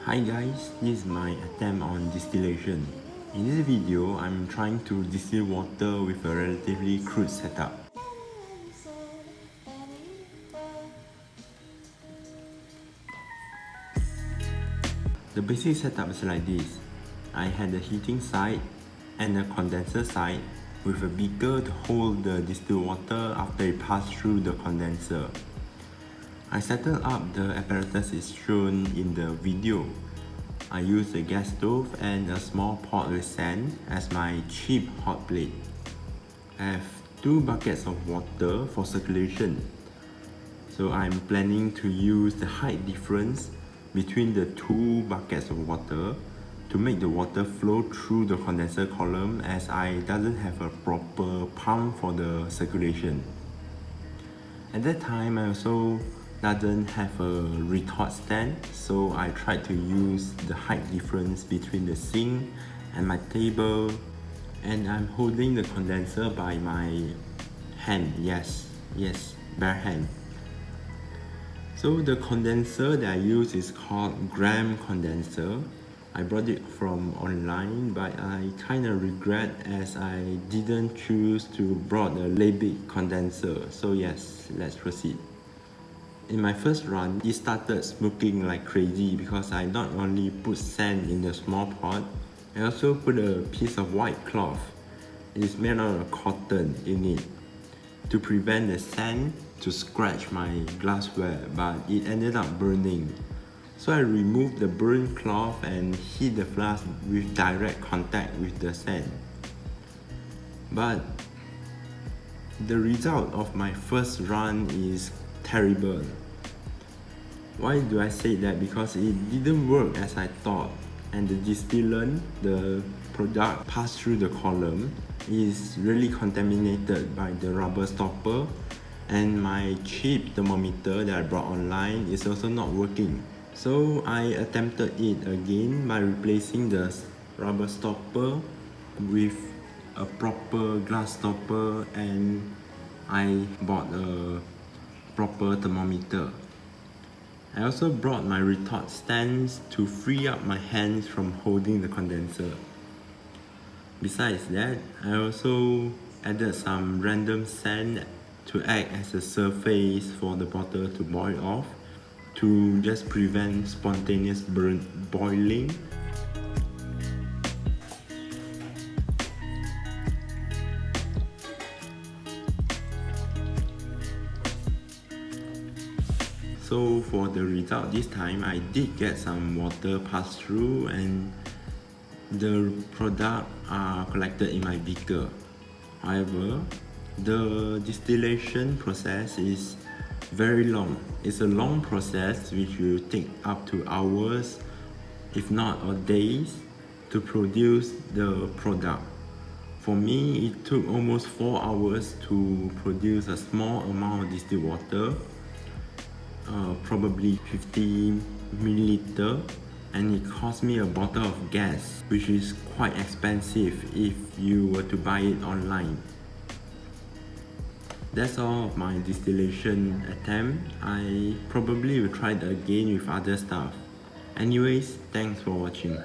Hi guys, this is my attempt on distillation. In this video, I'm trying to distill water with a relatively crude setup. The basic setup is like this. I had a heating side and a condenser side with a beaker to hold the distilled water after it passed through the condenser. I settled up the apparatus is shown in the video. I used a gas stove and a small pot with sand as my cheap hot plate. I have 2 buckets of water for circulation. So I'm planning to use the height difference between the 2 buckets of water to make the water flow through the condenser column, as I doesn't have a proper pump for the circulation. At that time, I also doesn't have a retort stand, so I tried to use the height difference between the sink and my table, and I'm holding the condenser by my hand. Yes, bare hand. So the condenser that I use is called gram condenser. I bought it from online, but I kinda regret as I didn't choose to brought a Leibig condenser. So yes, let's proceed. In my first run, it started smoking like crazy because I not only put sand in the small pot, I also put a piece of white cloth. It is made out of cotton in it to prevent the sand to scratch my glassware, but it ended up burning. So I removed the burnt cloth and heat the flask with direct contact with the sand. But the result of my first run is terrible. Why do I say that? Because it didn't work as I thought, and the distillant, the product passed through the column, is really contaminated by the rubber stopper, and my cheap thermometer that I brought online is also not working. So I attempted it again by replacing the rubber stopper with a proper glass stopper, and I bought a proper thermometer. I also brought my retort stands to free up my hands from holding the condenser. Besides that, I also added some random sand to act as a surface for the water to boil off, to just prevent spontaneous boiling. So for the result this time, I did get some water pass through and the product are collected in my beaker. However, the distillation process is very long. It's a long process which will take up to hours, if not or days, to produce the product. For me, it took almost 4 hours to produce a small amount of distilled water, probably 50 milliliter, and it cost me a bottle of gas, which is quite expensive if you were to buy it online. That's all of my distillation attempt. I probably will try it again with other stuff. Anyways, thanks for watching.